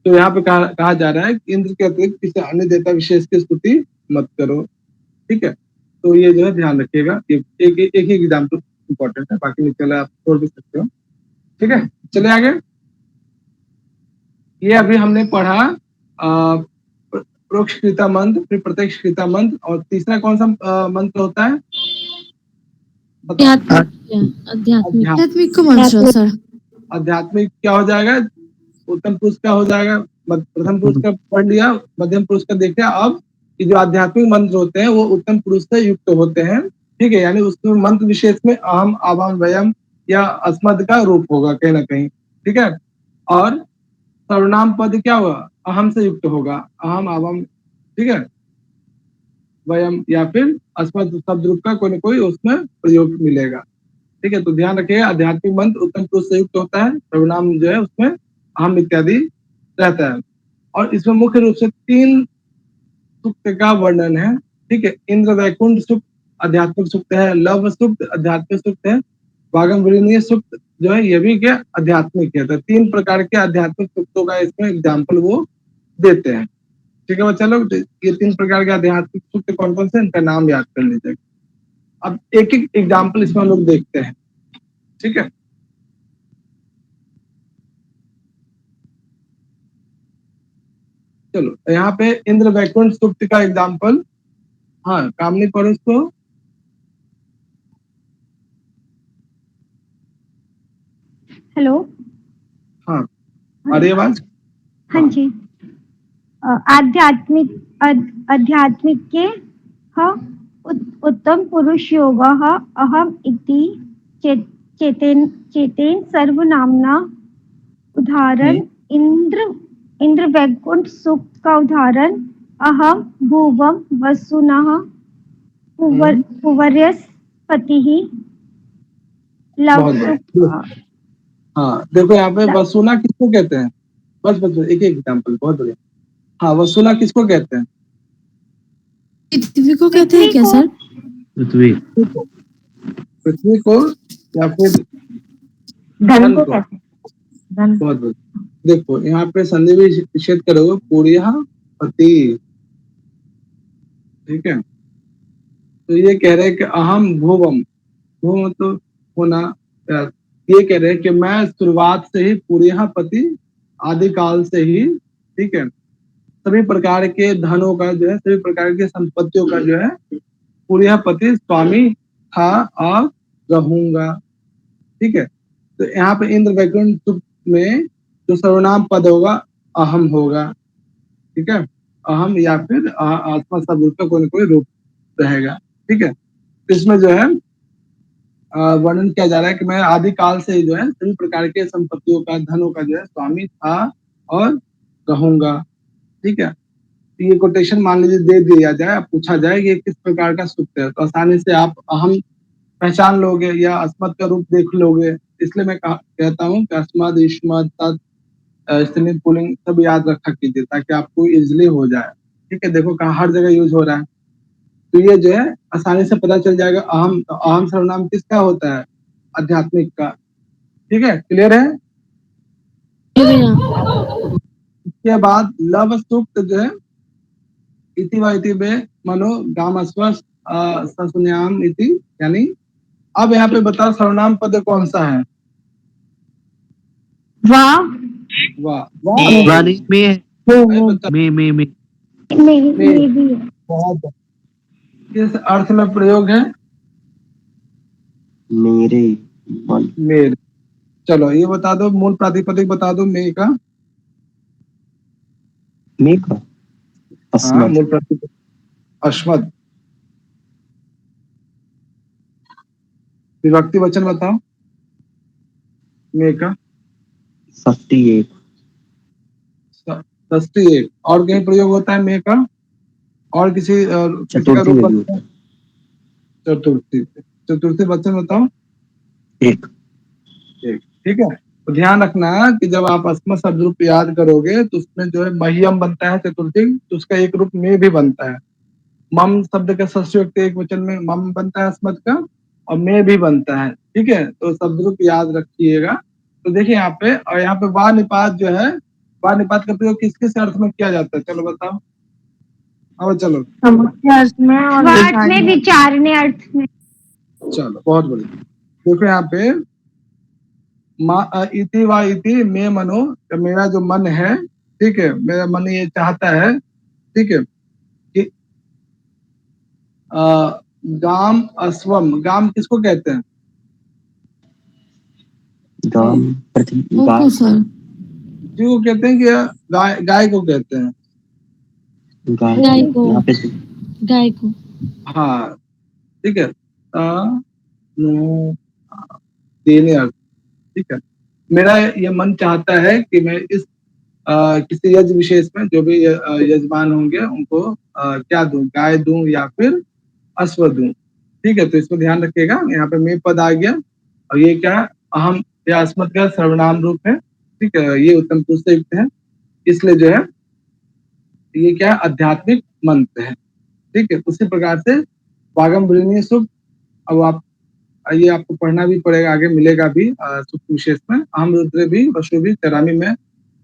तो यहाँ पे कहा जा रहा है कि इंद्र के अतिरिक्त किसी अन्य देवता विशेष की स्तुति मत करो, ठीक है। तो ये जो है ध्यान रखिएगा, एक ही एग्जाम्पल इंपॉर्टेंट है, बाकी निकल आप छोड़ भी सकते हो, ठीक है। चले आगे। ये अभी हमने पढ़ा परोक्ष कृता मंत्र, फिर प्रत्यक्ष कृता मंत्र, और तीसरा कौन सा मंत्र होता है? बताओ। आध्यात्मिक आध्यात्मिक का मंत्र सर। आध्यात्मिक क्या हो जाएगा? उत्तम पुरुष का हो जाएगा, प्रथम पुरुष का पढ़ लिया, मध्यम पुरुष का देख लिया। अब कि जो आध्यात्मिक मंत्र होते हैं वो उत्तम पुरुष से युक्त होते हैं, ठीक है। यानी उसमें मंत्र विशेष में अहम, आवाम, वयम या अस्मद का रूप होगा कहीं ना कहीं, ठीक है। और सर्वनाम पद क्या होगा? अहम से युक्त होगा, अहम, आवाम, ठीक है, वयम या फिर अस्मद शब्द रूप का कोई ना कोई उसमें प्रयोग मिलेगा, ठीक है। तो ध्यान रखिए, आध्यात्मिक मंत्र उत्तम पुरुष से युक्त होता है, सर्वनाम जो है उसमें अहम इत्यादि रहता है। और इसमें मुख्य रूप से 3 सूक्त का वर्णन है, ठीक है। इंद्र वैकुंठ सूक्त आध्यात्मिक सूक्त है, लव सूक्त आध्यात्मिक सूक्त है, वागम विलीनीय सूक्त जो है ये भी क्या आध्यात्मिक है। तो 3 प्रकार के आध्यात्मिक सूक्तों का इसमें एग्जाम्पल वो देते हैं, ठीक है बच्चा लोग। ये 3 प्रकार के आध्यात्मिक सूक्त कौन कौन से, इनका नाम याद कर लीजिएगा। अब एक एक एग्जाम्पल इसमें हम लोग देखते हैं, ठीक है। चलो यहाँ पे इंद्र वैकुंठ सूक्त का एग्जाम्पल, हाँ कामनी पढ़ो इसको। हेलो। हाँ, आ रही है आवाज? हाँ जी। आध्यात्मिक आध्यात्मिक के उत्तम पुरुष योग अहम इति चेतेन सर्वनामना। उदाहरण इंद्र वैकुंठ सूक्त का उदाहरण अहम भुवम वसुनः पुवर्यस पतिः। लव बहुत सूक्त। बढ़िया। हाँ देखो यहाँ पे वसुना किसको कहते हैं? बस बस एक एग्जाम्पल, बहुत बढ़िया। हाँ, वसुना किसको कहते हैं? पृथ्वी को कहते हैं क्या सर? पृथ्वी पृथ्वी को या फिर धन को कहते हैं, धन। बहुत बढ़िया। देखो यहाँ पे संधि भी निषेध करोगे, पूर्या पति, ठीक है। तो ये कह रहे हैं कि अहम भुवम, भू मतलब होना, ये कह रहे हैं कि मैं शुरुआत से ही पूर्या पति, आदि काल से ही, ठीक है, सभी प्रकार के धनों का जो है, सभी प्रकार के संपत्तियों का जो है पूर्या पति स्वामी था और रहूंगा, ठीक है। तो यहाँ पे इंद्र वैकुंठ सूक्त में जो सर्वनाम पद होगा अहम होगा, ठीक है। अहम या फिर आत्मा शब्द का कोई ना कोई रूप रहेगा, ठीक है। इसमें जो है वर्णन किया जा रहा है कि मैं आदि काल से ही जो है सभी प्रकार के संपत्तियों का, धनों का जो है स्वामी था और रहूंगा, ठीक है। तो ये कोटेशन मान लीजिए दे दिया जाए, पूछा जाए कि किस प्रकार का सूक्त है, तो आसानी से आप अहम पहचान लोगे या अस्मद का रूप देख लोगे। इसलिए मैं कहता हूँ कि अस्मद, युष्मद, तत्, स्त्रीलिंग, पुल्लिंग सब याद रखा कीजिए ताकि आपको इजिली हो जाए, ठीक है। देखो कहाँ हर जगह यूज हो रहा है, तो ये जो है आसानी से पता चल जाएगा अहम अहम सर्वनाम किसका होता है, आध्यात्मिक का। ठीक है, क्लियर है। इसके बाद लव सूक्त जो है इति व इति बे मनो गाम अस्वस्थ ससुन्याम इति, यानी अब यहाँ पे बताओ सर्वनाम पद कौन सा है। वाह वाह वाह वाणी में है, अरे बच्चा, में मेरी भी है। बहुत किस अर्थ में प्रयोग है, मेरे मन मेरे। चलो ये बता दो, मूल प्रातिपदिक बता दो मे का। में का हाँ, अस्मत् मूल प्रातिपदिक अश्वद। विभक्ति वचन बताओ मे का। षष्ठी एक षष्ठी एक। और कहीं प्रयोग होता है मे का, और किसी किसी का चतुर्थी रूप में भी बताओ। होता है चतुर्थी, चतुर्थी वचन बताओ एक। एक। ठीक है, तो ध्यान रखना कि जब आप अस्मत् शब्द रूप याद करोगे तो उसमें जो है मह्यम बनता है चतुर्थी, तो उसका एक रूप में भी बनता है। मम शब्द का षष्ठी व्यक्ति एक वचन में मम बनता है अस्मत् का, और में भी बनता है। ठीक है, तो शब्द रूप याद रखिएगा। तो देखिए यहाँ पे, और यहाँ पे वा निपात जो है, वा निपात का प्रयोग किस किस अर्थ में किया जाता है, चलो बताओ। अब चलो समुच्चय अर्थ में और अर्थ में, विचारने अर्थ में। चलो बहुत बढ़िया। देखो यहाँ पे इति वा इति मे मनो, मेरा जो मन है, ठीक है, मेरा मन ये चाहता है, ठीक है, कि गाम अश्वम, गाम किसको कहते हैं, गाम पृथ्वी ओको गाय सर, जी को कहते हैं कि गाय, गाय को कहते हैं। गाय को, यहाँ पे गाय को। हाँ ठीक है, नो, देने अर्थ। ठीक है, मेरा ये मन चाहता है कि मैं इस किसी यज्ञ विशेष में जो भी यजमान होंगे उनको क्या दूं, गाय दूं या फिर अश्व दूं। ठीक है, तो इसमें ध्यान रखिएगा, यहाँ पे मे पद आ गया, और ये क्या अहम या अस्मत् का सर्वनाम रूप है। ठीक है, ये उत्तम पुरुष से युक्त है, इसलिए जो है ये क्या आध्यात्मिक मंत्र है। ठीक है, उसी प्रकार से वागम वृणीय सूक्त, अब आप ये आपको पढ़ना भी पड़ेगा, आगे मिलेगा भी सूक्त विशेष में। अहम रुद्र भी वशु भी चरामी में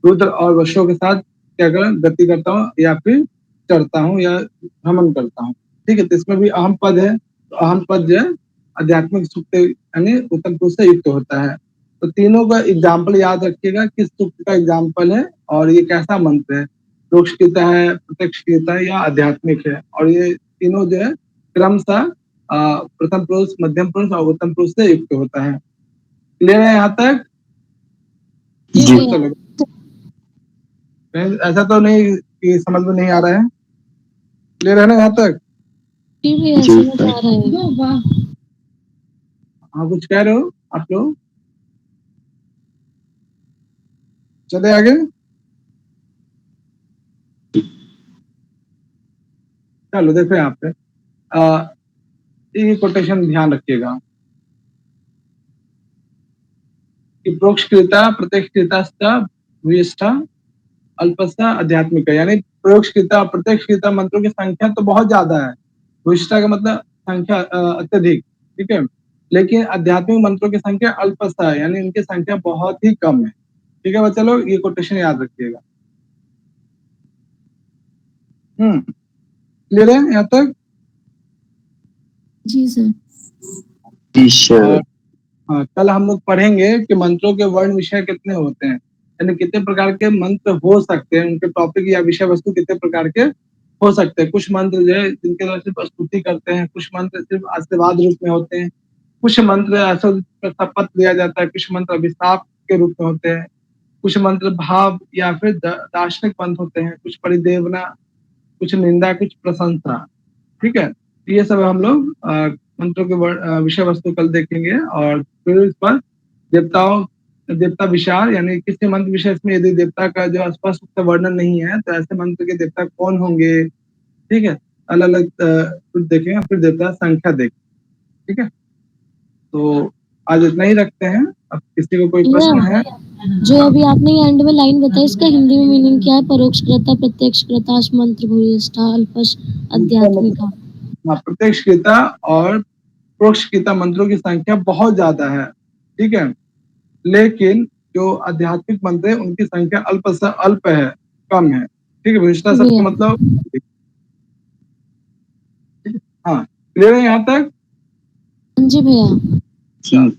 रुद्र और वशों के साथ क्या कर गति करता हूँ या फिर चढ़ता हूँ या भ्रमण करता हूँ। ठीक है, तो इसमें भी अहम पद है, तो अहम पद जो है आध्यात्मिक सूक्त यानी उत्तम पुरुष से युक्त होता है। तो तीनों का एग्जाम्पल याद रखिएगा, किस सूक्त का एग्जाम्पल है और ये कैसा मंत्र है, प्रोक्षकृता है, प्रत्यक्षकृता है या आध्यात्मिक है। और ये तीनों जो है क्रमशः प्रथम पुरुष, मध्यम पुरुष और उत्तम पुरुष से युक्त होता है। क्लियर है यहाँ तक? जी चलो, ऐसा तो नहीं कि समझ में नहीं आ रहा है, क्लियर है ना यहाँ तक? जी हाँ, कुछ कह रहे हो आप लोग? चले आगे। चलो देखो यहाँ पे ये कोटेशन ध्यान रखिएगा कि प्रोक्षकृता प्रत्यक्षकृता भूयिष्ठा अल्पसा आध्यात्मिक, यानी प्रयोगकृता प्रत्यक्षकृता मंत्रों की संख्या तो बहुत ज्यादा है, भूयिष्ठा का मतलब संख्या अत्यधिक। ठीक है, लेकिन आध्यात्मिक मंत्रों की संख्या अल्पसा है, यानी इनकी संख्या बहुत ही कम है। ठीक है बच्चा लोग, ये कोटेशन याद रखिएगा। क्लियर है यहाँ तक? जी सर। जी सर। हाँ, कल हम लोग पढ़ेंगे कि मंत्रों के वर्ण विषय कितने होते हैं, यानी कितने प्रकार के मंत्र हो सकते हैं, उनके टॉपिक या विषय वस्तु कितने प्रकार के हो सकते हैं। कुछ मंत्र जो है जिनके द्वारा सिर्फ स्तुति करते हैं, कुछ मंत्र सिर्फ आशीर्वाद रूप में होते हैं, कुछ मंत्र ऐसा शपथ लिया जाता है, कुछ मंत्र अभिशाप के रूप में होते हैं, कुछ मंत्र भाव या फिर दार्शनिक मंत्र होते हैं, कुछ परिदेवना, कुछ निंदा, कुछ प्रशंसा। ठीक है, ये सब हम लोग मंत्रों के विषय वस्तु कल देखेंगे। और फिर इस पर देवताओं देवता विचार, यानी किसी मंत्र विशेष में यदि देवता का जो स्पष्ट रूप से वर्णन नहीं है तो ऐसे मंत्र के देवता कौन होंगे। ठीक है, अलग अलग कुछ देखेंगे, फिर देवता संख्या देखेंगे। ठीक है, तो आज इतना ही रखते हैं। अब किसी को कोई प्रश्न है? जो अभी आपने एंड में लाइन बताई, इसका हिंदी में मीनिंग क्या है? परोक्षकृता प्रत्यक्षकृता मंत्र भूयिष्ठा अल्पश आध्यात्मिका। हाँ, प्रत्यक्ष गीता और प्रोक्ष गीता मंत्रों की संख्या बहुत ज्यादा है, ठीक है, लेकिन जो आध्यात्मिक मंत्र है उनकी संख्या अल्प से अल्प है, कम है, ठीक है। विशिष्टा शब्द का मतलब, हाँ, क्लियर है यहाँ तक? जी भैया। ठीक